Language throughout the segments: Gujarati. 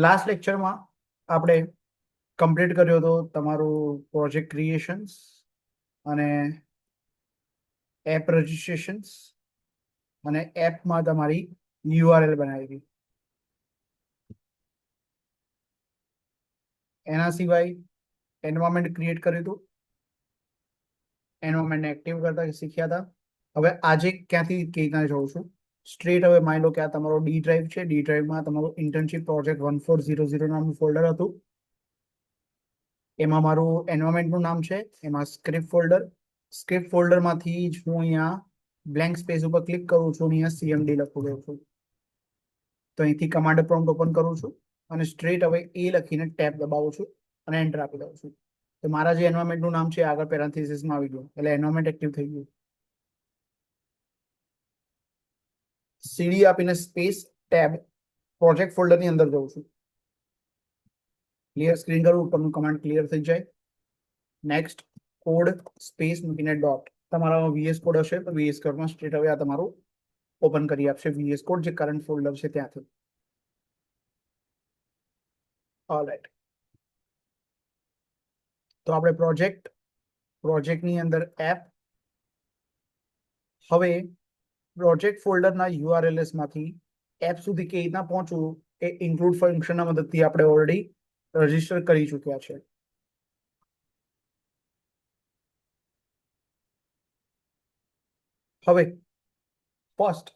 લાસ્ટ લેક્ચરમાં આપણે કમ્પ્લીટ કર્યો હતો તમારું પ્રોજેક્ટ ક્રિએશન્સ અને એપ રજિસ્ટ્રેશન્સ અને એપમાં તમારી યુઆરએલ બનાવી હતી. એના સિવાય એન્વાયરમેન્ટ ક્રિએટ કર્યું હતું, એન્વાયરમેન્ટને એક્ટિવ કરતા શીખ્યા હતા. હવે આજે ક્યાંથી કઈ રીતના જોઉં છું સ્ટ્રેટ. હવે માની લો કે આ તમારો ડી ડ્રાઈવ છે. ડી ડ્રાઈવમાં તમારું ઇન્ટર્નશિપ પ્રોજેક્ટ 1400 નામનું ફોલ્ડર હતું. એમાં મારું એન્વાયરમેન્ટનું નામ છે, એમાં સ્ક્રિપ્ટ ફોલ્ડર. સ્ક્રિપ્ટ ફોલ્ડરમાંથી જ હું અહીંયા બ્લેન્ક સ્પેસ ઉપર ક્લિક કરું છું, અહીંયા સીએમડી લખું દઉં છું. તો અહીંથી કમાન્ડ પ્રોમ્પ્ટ ઓપન કરું છું અને સ્ટ્રેટ હવે એ લખીને ટેબ દબાવું છું અને એન્ટર આપી દઉં છું. તો મારા જે એન્વાયરમેન્ટનું નામ છે આગળ પેરેન્થેસિસમાં આવી ગયું, એટલે એન્વાયરમેન્ટ એક્ટિવ થઈ ગયું. સીડી આપીને સ્પેસ ટેબ પ્રોજેક્ટ ફોલ્ડરની અંદર જઉં છું. ક્લિયર સ્ક્રીન કરું, ઉપરનું કમાન્ડ ક્લિયર થઈ જાય. નેક્સ્ટ કોડ સ્પેસ મૂકીને ડોટ. તમારા વીએસ કોડ હશે તો વીએસ કોડમાં સ્ટ્રેટ હવે આ તમારું ઓપન કરી આપશે વીએસ કોડ, જે કરંટ ફોલ્ડર છે ત્યાંથી. ઓલરાઈટ, તો આપણે પ્રોજેક્ટની અંદર એપ. હવે પ્રોજેક્ટ ફોલ્ડરના યુઆરએલએસ માંથી એપ સુધી કેવી રીતના પહોંચવું એ ઇન્ક્લુડ ફંક્શનના મદદથી આપણે ઓલરેડી રજીસ્ટર કરી ચૂક્યા છે. હવે ફર્સ્ટ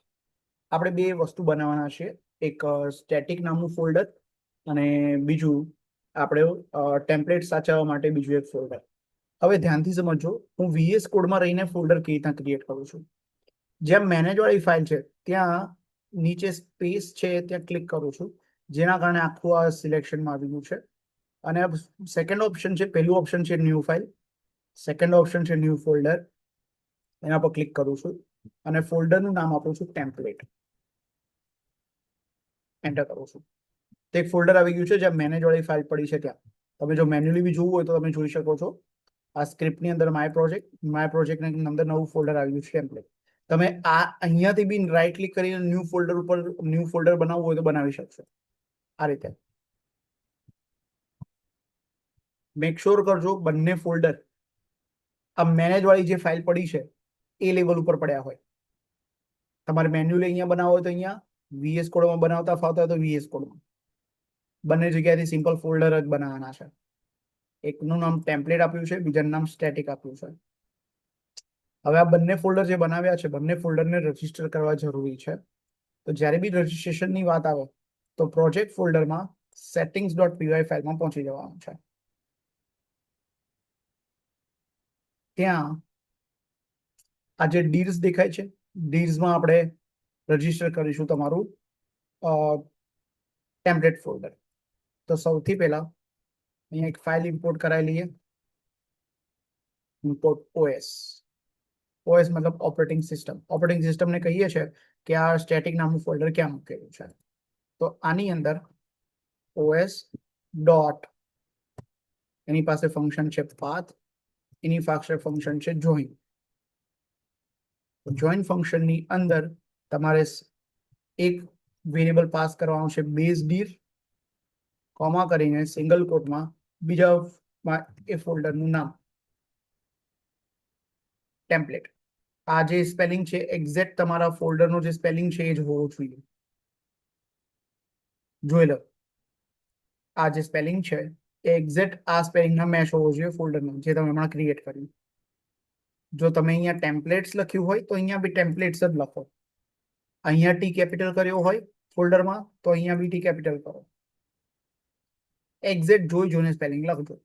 આપણે બે વસ્તુ બનાવવાના છે, એક સ્ટેટિક નામનું ફોલ્ડર અને બીજું આપણે ટેમ્પલેટ સાચવવા માટે બીજું એક ફોલ્ડર. હવે ધ્યાનથી સમજો, હું વીએસ કોડમાં રહીને ફોલ્ડર કેવી રીતના ક્રિએટ કરું છું. જ્યાં મેનેજ વાળી ફાઇલ છે ત્યાં નીચે સ્પેસ છે ત્યાં ક્લિક કરું છું, જેના કારણે આખું આ સિલેક્શનમાં આવી ગયું છે. અને સેકન્ડ ઓપ્શન છે, પહેલું ઓપ્શન છે ન્યૂ ફાઇલ, સેકન્ડ ઓપ્શન છે ન્યૂ ફોલ્ડર. એના પર ક્લિક કરું છું અને ફોલ્ડરનું નામ આપું છું ટેમ્પલેટ. એન્ટર કરું છું. તો એક ફોલ્ડર આવી ગયું છે જ્યાં મેનેજ વાળી ફાઇલ પડી છે. ત્યાં તમે જો મેન્યુઅલી બી જોવું હોય તો તમે જોઈ શકો છો. આ સ્ક્રિપ્ટની અંદર માય પ્રોજેક્ટની અંદર નવું ફોલ્ડર આવી ગયું છે ટેમ્પલેટ. તમે આ અહીંયાથી બી રાઈટ ક્લિક કરીને ન્યૂ ફોલ્ડર ઉપર ન્યૂ ફોલ્ડર બનાવવું હોય તો બનાવી શકશો આ રીતે. મેક શ્યોર કરજો બંને ફોલ્ડર આ મેનેજ વાળી જે ફાઇલ પડી છે એ લેવલ ઉપર પડ્યા હોય. તમારે મેન્યુઅલી અહીંયા બનાવવો હોય તો અહીંયા, વીએસ કોડમાં બનાવતા ફાવતા હોય તો વીએસ કોડમાં. બંને જગ્યાએથી સિમ્પલ ફોલ્ડર જ બનાવવાના છે. એકનું નામ ટેમ્પલેટ આપ્યું છે, બીજાનું નામ સ્ટેટિક આપ્યું છે. હવે આ બંને ફોલ્ડર જે બનાવ્યા છે, બંને ફોલ્ડરને રજીસ્ટર કરવા જરૂરી છે. તો જ્યારે બી રજીસ્ટ્રેશનની વાત આવે તો પ્રોજેક્ટ ફોલ્ડરમાં settings.py ફાઇલમાં પહોંચી જવાનું છે. ત્યાં આ જે ડીર્સ દેખાય છે, ડીર્સમાં આપણે રજીસ્ટર કરીશું તમારું ટેમ્પલેટ ફોલ્ડર. તો સૌથી પહેલા અહીંયા એક ફાઇલ ઇમ્પોર્ટ કરાવી લઈએ. Import OS. ઓએસ મતલબ ઓપરેટિંગ સિસ્ટમ. ઓપરેટિંગ સિસ્ટમને કહીએ છીએ કે આ સ્ટેટિક નામનું ફોલ્ડર ક્યાં મૂકેલું છે. તો આની અંદર ઓએસ ડોટ, એની પાસે ફંક્શન છે પાથ, એની પાસે ફંક્શન છે જોઈન. જોઈન ફંક્શનની અંદર તમારે એક વેરિયેબલ પાસ કરવાનું છે બેઝ ડીર, કોમા કરીને સિંગલ કોટમાં બીજા એ ફોલ્ડરનું નામ ટેમ્પલેટ. આ જે સ્પેલિંગ છે એક્ઝેક્ટ તમારા ફોલ્ડરનો જે સ્પેલિંગ છે એ જ હોવો જોઈએ. જોઈ લો, આ જે સ્પેલિંગ છે એ એક્ઝેક્ટ આ સ્પેલિંગના મેચ હોવો જોઈએ ફોલ્ડરનો જે તમે હમણાં ક્રિએટ કર્યું. જો તમે અહીંયા ટેમ્પલેટ્સ લખ્યું હોય તો અહીંયા બી ટેમ્પલેટ્સ જ લખો. અહીંયા ટી કેપિટલ કર્યો હોય ફોલ્ડરમાં તો અહીંયા બી ટી કેપિટલ કરો. એક્ઝેક્ટ જોઈને સ્પેલિંગ લખજો.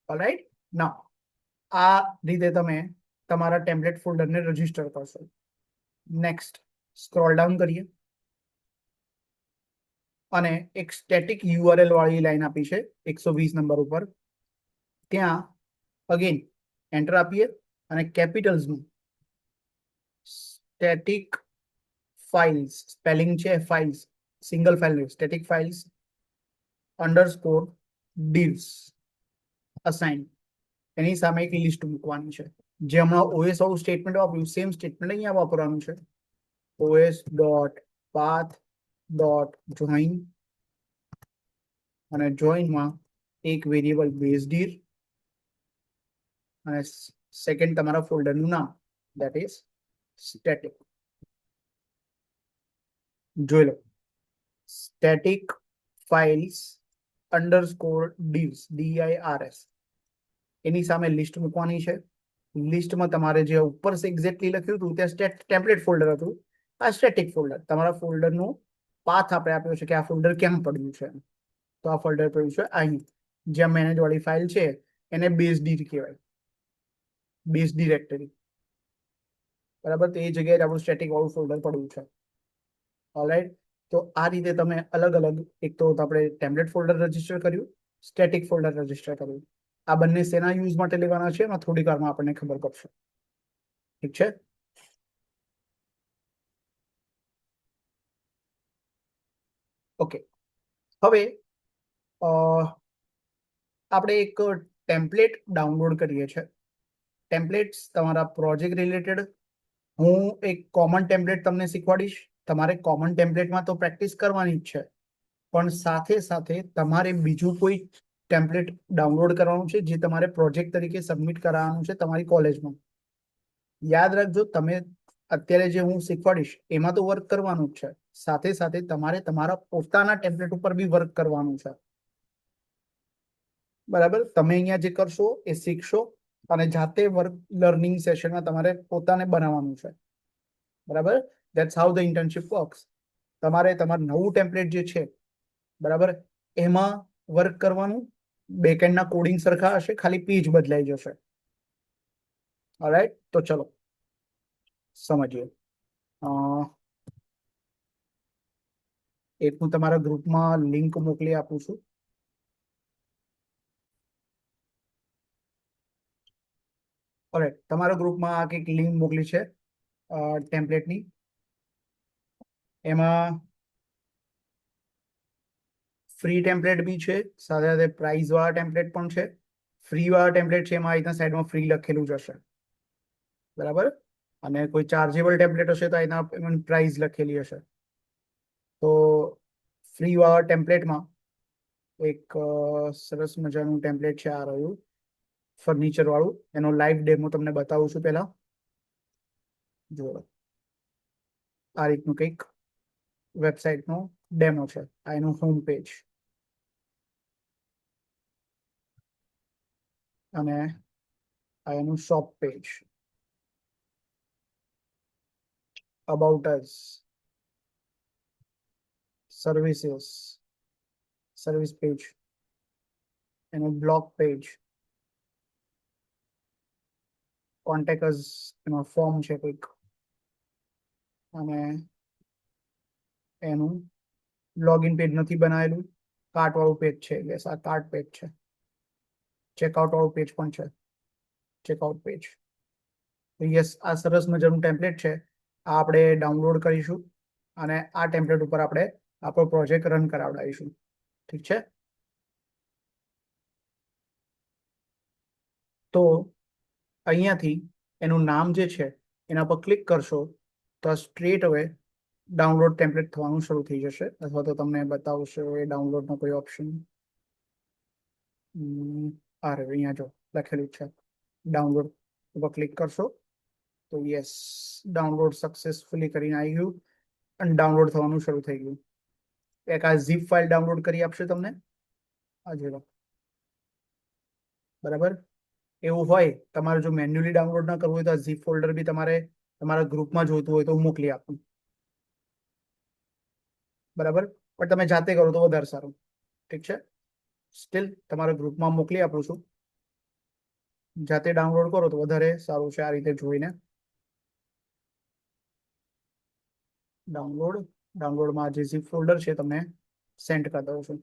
ઓલરાઈટ, નાઉ આ રીતે તમે તમારા ટેમ્પલેટ ફોલ્ડરને રજીસ્ટર કરશો. નેક્સ્ટ સ્ક્રોલ ડાઉન કરીએ અને એક સ્ટેટિક યુઆરએલ વાળી લાઈન આપી છે 120 નંબર ઉપર. ત્યાં અગેન એન્ટર આપીએ અને કેપિટલ્સમાં સ્ટેટિક ફાઇલ્સ, સ્પેલિંગ છે files, single file, static files underscore dirs assign. એની સામે એક લિસ્ટ મૂકવાની છે. જે હમણાં ઓએસ વાળું સ્ટેટમેન્ટ વાપર્યું સેમ સ્ટેટમેન્ટ અહીંયા વાપરવાનું છે. OS dot path dot join અને જોઈનમાં એક વેરિયેબલ બેઝ ડીર અને સેકન્ડ તમારા ફોલ્ડરનું નામ દેટ ઇઝ સ્ટેટિક. જોઈ લો, static files underscore divs DIRS એની સામે લિસ્ટ મૂકવાની છે. લિસ્ટમાં તમારે જે ઉપર એક્ઝેક્ટલી લખ્યું હતું ત્યાં ટેમ્પલેટ ફોલ્ડર હતું, આ સ્ટેટિક ફોલ્ડર. તમારા ફોલ્ડરનું પાથ આપણે આપ્યો છે કે આ ફોલ્ડર ક્યાં પડ્યું છે, તો આ ફોલ્ડર પડ્યું છે અહીં. જ્યાં મેનેજ વાળી ફાઇલ છે એને બેઝ ડીર કહેવાય, બેઝ ડિરેક્ટરી. બરાબર, તો એ જગ્યાએ આપણું સ્ટેટિક વાળું ફોલ્ડર પડ્યું છે. ઓલરાઈટ, તો આ રીતે તમે અલગ અલગ, એક તો આપણે ટેમ્પલેટ ફોલ્ડર રજીસ્ટર કર્યું, સ્ટેટિક ફોલ્ડર રજીસ્ટર કર્યું. આ બંને શેના યુઝ માટે લેવાના છે એમાં થોડી વારમાં આપણને ખબર પડશે. ઠીક છે. ઓકે, હવે આપણે એક ટેમ્પલેટ ડાઉનલોડ કરીએ છીએ. ટેમ્પલેટ્સ તમારા પ્રોજેક્ટ રિલેટેડ, હું એક કોમન ટેમ્પલેટ તમને શીખવાડીશ. તમારે કોમન ટેમ્પલેટમાં તો પ્રેક્ટિસ કરવાની જ છે, પણ સાથે સાથે તમારે બીજું કોઈ ટેમ્પલેટ ડાઉનલોડ કરવાનું છે જે તમારે પ્રોજેક્ટ તરીકે સબમિટ કરાવવાનું છે તમારી કોલેજમાં. યાદ રાખજો, તમે અત્યારે જે હું શીખવાડીશ એમાં તો વર્ક કરવાનું જ છે, સાથે સાથે તમારે તમારા પોતાના ટેમ્પલેટ ઉપર બી વર્ક કરવાનું છે. બરાબર, તમે અહીંયા જે કરશો એ શીખશો અને જાતે વર્ક લર્નિંગ સેશનમાં તમારે પોતાને બનાવવાનું છે. બરાબર, that's how the internship works. તમારે તમારું નવું ટેમ્પલેટ જે છે, બરાબર, એમાં વર્ક કરવાનું. બેકએન્ડના કોડિંગ સરખા હશે, ખાલી પેજ બદલાઈ જશે. ઓલરાઈટ, તો ચલો સમજીએ. એક હું તમારા ગ્રુપમાં લિંક મોકલી આપું છું. ઓલરાઈટ, તમારા ગ્રુપમાં આ કંઈક લિંક મોકલી છે ટેમ્પલેટની. એમાં ફ્રી ટેમ્પલેટ બી છે, સાથે સાથે પ્રાઇઝ વાળા ટેમ્પલેટ પણ છે. ફ્રી વાળા ટેમ્પલેટ છે એમાં અહીંના સાઈડમાં ફ્રી લખેલું જ હશે. બરાબર, અને કોઈ ચાર્જેબલ ટેમ્પલેટ હશે તો એના પ્રાઇસ લખેલી હશે. તો ફ્રી વાળા ટેમ્પલેટમાં એક સરસ મજાનું ટેમ્પલેટ છે, આ રહ્યું ફર્નિચર વાળું. એનો લાઈવ ડેમો તમને બતાવું છું. પહેલા જો આ રીતનું કંઈક વેબસાઇટનો ડેમો છે. આ એનું હોમ પેજ અને આ એનું shop page, about us, services, service page, એનું બ્લોગ પેજ, કોન્ટેક્ટ અસ એનો ફોર્મ છે કંઈક, અને એનું લોગિન પેજ નથી બનાવેલું, કાર્ટ વાળું પેજ છે. યસ, આ કાર્ટ પેજ છે. ચેકઆઉટ વાળું પેજ પણ છે, ચેકઆઉટ પેજ. યસ, આ સરસ મજાનું ટેમ્પલેટ છે. આ આપણે ડાઉનલોડ કરીશું અને આ ટેમ્પલેટ ઉપર આપણે આપણો પ્રોજેક્ટ રન કરાવડાવીશું. ઠીક છે. તો અહીંયાથી એનું નામ જે છે એના પર ક્લિક કરશો તો સ્ટ્રેટ હવે ડાઉનલોડ ટેમ્પલેટ થવાનું શરૂ થઈ જશે, અથવા તો તમને બતાવશે એ ડાઉનલોડનો કોઈ ઓપ્શન. અરે અહીંયા જો લખેલું છે ડાઉનલોડ ઉપર ક્લિક કરશો તો યસ, ડાઉનલોડ સક્સેસફુલી કરીને આવી ગયું અને ડાઉનલોડ થવાનું શરૂ થઈ ગયું. એક આ ઝીપ ફાઇલ ડાઉનલોડ કરી આપશે તમને. આ જોઈ, બરાબર. એવું હોય તમારે જો મેન્યુઅલી ડાઉનલોડ ના કરવું હોય તો આ ઝીપ ફોલ્ડર બી તમારે તમારા ગ્રુપમાં જોઈતું હોય તો હું મોકલી આપું. બરાબર, પણ તમે જાતે કરો તો વધારે સારું. ઠીક છે. સ્ટીલ તમારા ગ્રુપમાં મોકલી આપું છું. જાતે ડાઉનલોડ કરો તો વધારે સારું છે. આ રીતે જોઈને ડાઉનલોડમાં જે ઝીપ ફોલ્ડર છે તમને સેન્ડ કરી દઉં છું.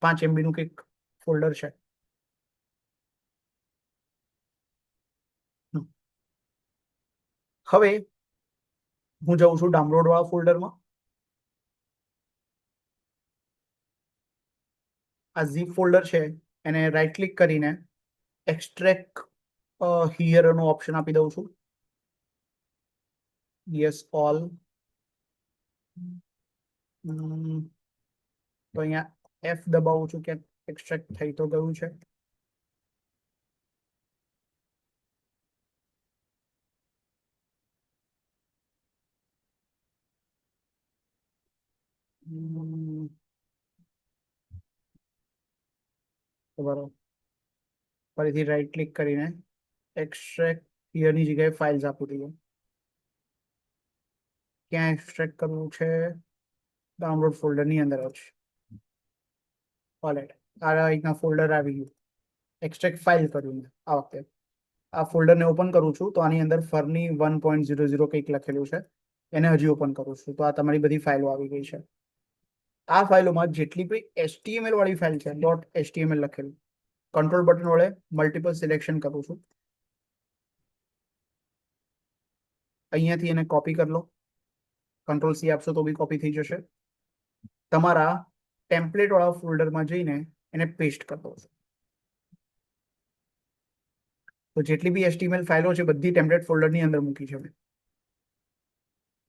5 MB નું કંઈક ફોલ્ડર છે. હવે હું જાઉં છું ડાઉનલોડ વાળા ફોલ્ડરમાં. આ ઝીપ ફોલ્ડર છે એને રાઈટ ક્લિક કરીને એક્સટ્રેક્ટ હિયર નો ઓપ્શન આપી દઉં છું. Yes, all. તો અહીંયા F દબાવું છું, ક્યાંક એક્સટ્રેક્ટ થઈ તો ગયું છે. બરાબર, ફરીથી રાઈટ ક્લિક કરીને એક્સટ્રેક્ટ હિયરની જગ્યાએ ફાઇલ્સ આપી દઈએ. ક્યાં એક્સટ્રેક્ટ કરવું છે? ડાઉનલોડ ફોલ્ડરની અંદર જ. ઓલરાઈટ, આ રીતના ફોલ્ડર આવી ગયું. એક્સટ્રેક્ટ ફાઇલ કર્યું મેં આ વખતે. આ ફોલ્ડરને ઓપન કરું છું તો આની અંદર ફરની 1.00 કંઈક લખેલું છે, એને હજી ઓપન કરું છું તો આ તમારી બધી ફાઇલો આવી ગઈ છે. આ ફાઇલોમાં જેટલી બી HTML વાળી ફાઇલ છે, .html લખેલું, કંટ્રોલ બટન વડે મલ્ટિપલ સિલેક્શન કરું છું. અહીંયાથી એને કોપી કરી લો, કંટ્રોલ C આપશો તો બી કોપી થઈ જશે. તમારા ટેમ્પલેટ વાળા ફોલ્ડરમાં જઈને એને પેસ્ટ કરી દો. તો જેટલી બી HTML ફાઇલો છે બધી ટેમ્પલેટ ફોલ્ડરની અંદર મૂકી છે.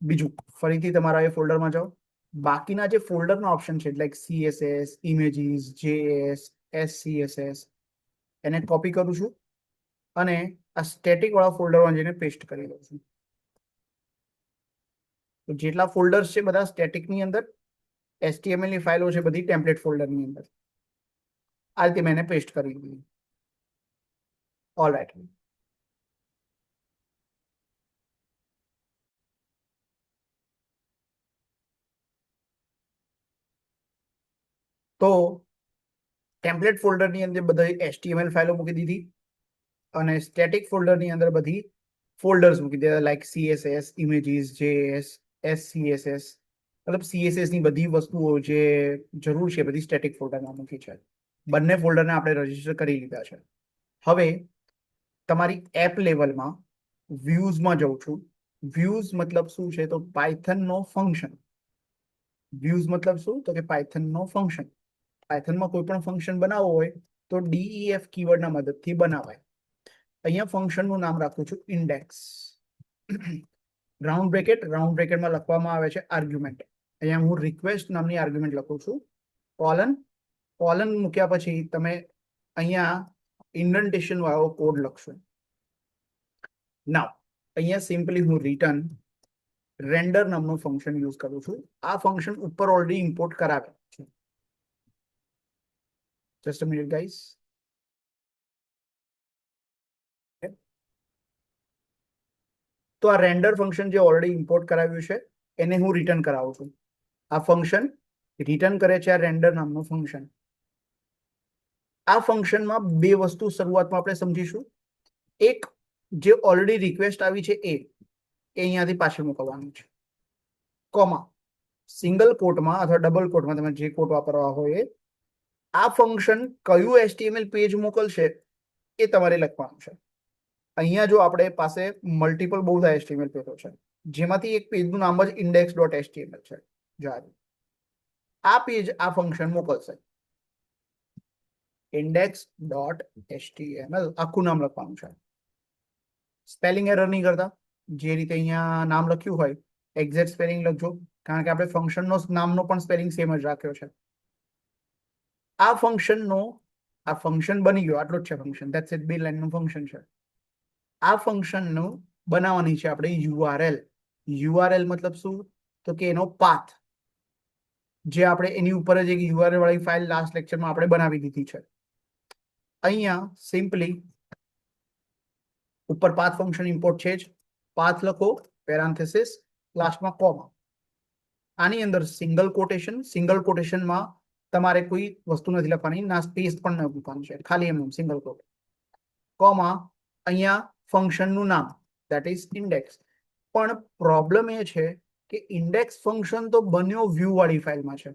બીજું, ફરીથી તમારા એ ફોલ્ડરમાં જાઓ, બાકીના જે ફોલ્ડરના ઓપ્શન છે like CSS, images, JS, SCSS, એને કોપી કરું છું અને આ સ્ટેટિક વાળા ફોલ્ડરમાં જઈને પેસ્ટ કરી દઉં છું. તો જેટલા ફોલ્ડર્સ છે બધા સ્ટેટિકની અંદર, HTML ની ફાઇલો છે બધી ટેમ્પલેટ ફોલ્ડરની અંદર. આ રીતે મેં એને પેસ્ટ કરી દીધી. ઓલરાઈટ, તો ટેમ્પલેટ ફોલ્ડરની અંદર બધી HTML ફાઇલો મૂકી દીધી અને સ્ટેટિક ફોલ્ડરની અંદર બધી ફોલ્ડર્સ મૂકી દીધા like CSS, images, JS, SCSS, મતલબ CSS ની બધી વસ્તુઓ જે જરૂર છે બધી સ્ટેટિક ફોલ્ડરમાં મૂકી છે. બંને ફોલ્ડરને આપણે રજીસ્ટર કરી લીધા છે. હવે તમારી એપ લેવલમાં વ્યૂઝમાં જઉં છું. વ્યૂઝ મતલબ શું છે? તો પાયથનનો ફંક્શન. વ્યૂઝ મતલબ શું? તો કે પાયથનનો ફંક્શન. પાયથનમાં કોઈ પણ ફંક્શન બનાવવો હોય તો DEF કીવર્ડના મદદથી બનાવાય. અહીંયા ફંક્શનનું નામ રાખું છું ઇન્ડેક્સ. રાઉન્ડ બ્રેકેટમાં લખવામાં આવે છે આર્ગ્યુમેન્ટ. અહીંયા હું રિક્વેસ્ટ નામની આર્ગ્યુમેન્ટ લખું છું. કોલન મૂક્યા પછી તમે અહીંયા ઇન્ડેન્ટેશન વાળો કોડ લખશો. નાવ અહીંયા સિમ્પલી હું રિટર્ન રેન્ડર નામનું ફંક્શન યુઝ કરું છું. આ ફંક્શન ઉપર ઓલરેડી ઇમ્પોર્ટ કરાવે છે. Just a minute guys. તો આ રેન્ડર ફંક્શન જે ઓલરેડી ઇમ્પોર્ટ કરાવ્યું છે એને હું રિટર્ન કરાવું છું. આ ફંક્શન રિટર્ન કરે છે આ રેન્ડર નામનું ફંક્શન. આ ફંક્શનમાં બે વસ્તુ શરૂઆતમાં આપણે સમજીશું. એક, જે ઓલરેડી રિક્વેસ્ટ આવી છે એ અહીંયાથી પાછી મોકલવાનું છે. કોમા, સિંગલ કોટમાં અથવા ડબલ કોટમાં તમે જે કોટ વાપરવા હોય એ, આ ફંક્શન કયું HTML પેજ મોકલશે એ તમારે લખવાનું છે. અહીંયા જો આપણે પાસે મલ્ટિપલ બહુ બધા HTML પેજો છે, જેમાંથી એક પેજનું નામ જ index.html છે. આ પેજ આ ફંક્શન મોકલશે. index.html આખું નામ લખવાનું છે. સ્પેલિંગ એરર નહીં કરતા. જે રીતે અહીંયા નામ લખ્યું હોય એક્ઝેક્ટ સ્પેલિંગ લખજો, કારણ કે આપણે ફંક્શનનો નામનો પણ સ્પેલિંગ સેમ જ રાખ્યો છે. આ ફંક્શન બની ગયો, આટલું જ છે ફંક્શન. ધેટ્સ ઇટ, 2 લાઈનનું ફંક્શન છે. આ ફંક્શનનું બનાવવાની છે આપણે URL. URL મતલબ શું? તો કે એનો પાથ, જે આપણે એની ઉપર જ એક URL વાળી ફાઇલ લાસ્ટ લેક્ચરમાં આપણે બનાવી દીધી છે. અહીંયા સિમ્પલી ઉપર પાથ ફંક્શન ઇમ્પોર્ટ છે જ. પાથ લખો, પેરાન્થેસિસ, લાસ્ટમાં કોમા. આની અંદર સિંગલ કોટેશનમાં તમારે કોઈ વસ્તુ નથી લખવાની, ના સ્પેસ પણ ન મૂકવાનું છે, ખાલી એમ સિંગલ કોટ. કોમા, અહીંયા ફંક્શનનું નામ ધેટ ઇઝ ઇન્ડેક્સ. પણ પ્રોબ્લેમ એ છે કે ઇન્ડેક્સ ફંક્શન તો બન્યો વ્યૂ વાળી ફાઇલમાં છે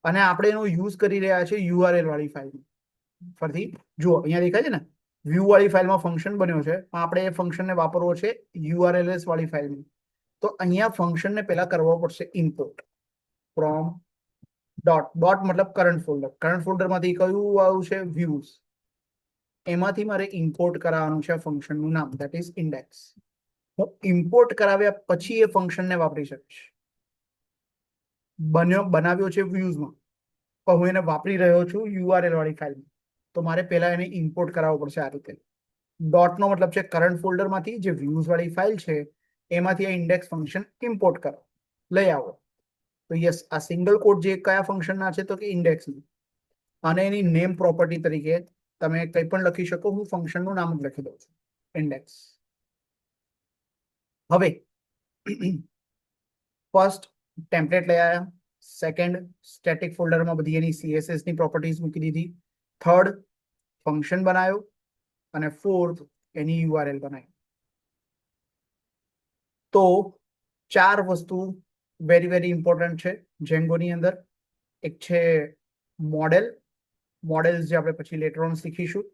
અને આપણે એનો યુઝ કરી રહ્યા છે URL વાળી ફાઇલમાં. ફરીથી જુઓ, અહીંયા દેખાય છે ને, વ્યૂ વાળી ફાઇલમાં ફંક્શન બન્યો છે, પણ આપણે એ ફંક્શનને વાપરવો છે URLs વાળી ફાઇલમાં. તો અહીંયા ફંક્શનને પહેલા કરવો પડશે ઇમ્પોર્ટ ફ્રોમ ડોટ મતલબ કરંટ ફોલ્ડરમાંથી કયું આવ્યું છે? વ્યૂઝ. એમાંથી મારે ઇમ્પોર્ટ કરાવવાનું છે ફંક્શનનું નામ ધેટ ઇઝ ઇન્ડેક્સ. હું ઇમ્પોર્ટ કરાવ્યા પછી એ ફંક્શનને વાપરી શકીશ. બનાવ્યો છે વ્યુઝમાં, પણ હું એને વાપરી રહ્યો છું યુઆરએલ વાળી ફાઇલમાં, તો મારે પહેલા એને ઇમ્પોર્ટ કરાવવો પડશે આ રીતે. ડોટનો મતલબ છે કરંટ ફોલ્ડરમાંથી જે વ્યૂઝ વાળી ફાઇલ છે એમાંથી આ ઇન્ડેક્સ ફંક્શન ઇમ્પોર્ટ કરો, લઈ આવો. તો યસ, આ સિંગલ કોડ જે કયા ફંક્શનના છે તો કે ઇન્ડેક્સનું, અને એની નેમ પ્રોપર્ટી તરીકે તમે કંઈ પણ લખી શકો. હું ફંક્શનનું નામ જ લખી દઉં છું, ઇન્ડેક્સ. હવે ફર્સ્ટ ટેમ્પલેટ લઈ આવ્યા, સેકન્ડ સ્ટેટિક ફોલ્ડરમાં બધી એની CSS ની પ્રોપર્ટીઝ મૂકી દીધી, થર્ડ ફંક્શન બનાવ્યો, અને ફોર્થ એની યુઆરએલ બનાવી. તો 4 વસ્તુ વેરી વેરી ઇમ્પોર્ટન્ટ છે જેંગોની અંદર. એક છે મોડેલ, મોડેલ્સ જે આપણે પછી લેટર ઓન શીખીશું.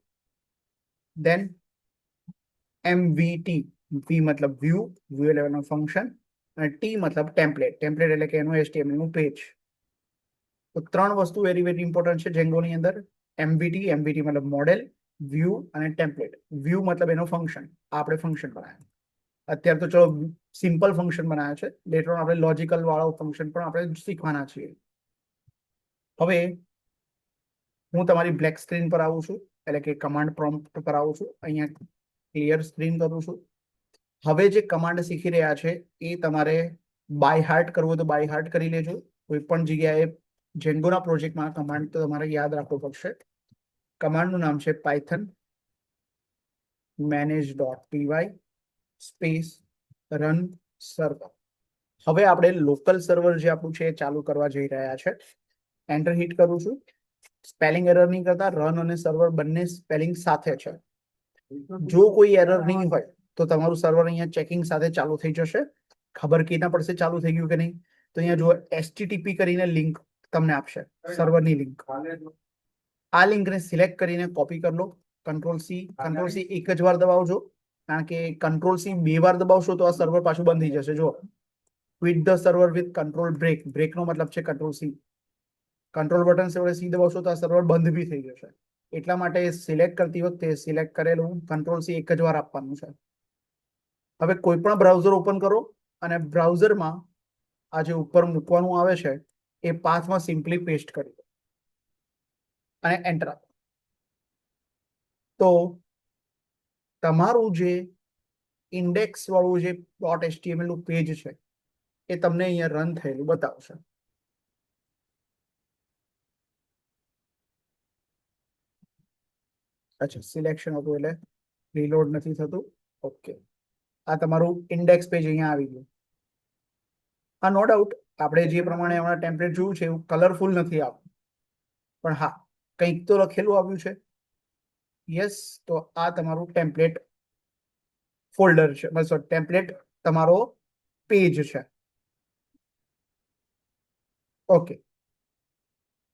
દેન MVT, V મતલબ વ્યૂ, વ્યૂ લેવલનો ફંક્શન, અને T મતલબ ટેમ્પલેટ, ટેમ્પલેટ એટલે કે એનું HTML નું પેજ. તો 3 વસ્તુ વેરી વેરી ઇમ્પોર્ટન્ટ છે જેંગોની અંદર. MVT મતલબ મોડેલ, વ્યૂ અને ટેમ્પલેટ. વ્યૂ મતલબ એનો ફંક્શન, આપણે ફંક્શન બનાવ્યું. અત્યારે તો ચલો સિમ્પલ ફંક્શન બનાવ્યા છે, લેટર આપણે લોજિકલ વાળો ફંક્શન પણ આપણે શીખવાના છીએ. હવે હું તમારી બ્લેક સ્ક્રીન પર આવું છું, એટલે કે કમાન્ડ પ્રોમ્પ્ટ પર આવું છું. અહીંયા ક્લિયર સ્ક્રીન કરું છું. હવે જે કમાન્ડ શીખી રહ્યા છે એ તમારે બાય હાર્ટ કરવું તો બાય હાર્ટ કરી લેજો. કોઈ પણ જગ્યાએ જેન્ગોના પ્રોજેક્ટમાં કમાન્ડ તો તમારે યાદ રાખવો પડશે. કમાન્ડનું નામ છે Python manage.py space run server. હવે આપણે લોકલ સર્વર જે આપણું છે એ ચાલુ કરવા જઈ રહ્યા છે. એન્ટર હિટ કરું છું. સ્પેલિંગ એરર નહીં કરતા, રન અને સર્વર બંને સ્પેલિંગ સાથે છે. જો કોઈ એરર નહીં હોય તો તમારું સર્વર અહીંયા ચેકિંગ સાથે ચાલુ થઈ જશે. ખબર કેના પડશે ચાલુ થઈ ગયું કે નહીં? તો અહીંયા જો HTTP કરીને લિંક તમને આપશે, સર્વરની લિંક. આ લિંકને સિલેક્ટ કરીને કોપી કરી લો. કંટ્રોલ C એક જ વાર દબાવજો, કારણ કે કંટ્રોલ C 2 વાર દબાવશો તો આ સર્વર પાછું બંધ થઈ જશે. જો quit the server with control break, બ્રેકનો મતલબ છે control C. Control button C દબાવશો તો આ સર્વર બંધ બી થઈ જશે. એટલા માટે સિલેક્ટ કરતી વખતે સિલેક્ટ કરેલું કંટ્રોલ C એક જ વાર આપવાનું છે. હવે કોઈ પણ બ્રાઉઝર ઓપન કરો અને બ્રાઉઝરમાં આ જે ઉપર મૂકવાનું આવે છે એ પાથમાં સિમ્પલી પેસ્ટ કરી દો અને એન્ટર આપો. તો તમારું જે ઇન્ડેક્સ વાળું જે .html નું પેજ છે એ તમને અહીંયા રન થયેલું બતાવશે. અચ્છા, સિલેક્શન હતું એટલે રીલોડ નથી થતું. ઓકે, આ તમારું ઇન્ડેક્સ પેજ અહીંયા આવી ગયું. હા, નો ડાઉટ આપણે જે પ્રમાણે હમણાં ટેમ્પલેટ જોયું છે એવું કલરફુલ નથી આવતું, પણ હા કંઈક તો લખેલું આવ્યું છે. યસ, તો આ તમારું ટેમ્પલેટ ફોલ્ડર છે, સોરી ટેમ્પલેટ તમારો પેજ છે. ઓકે,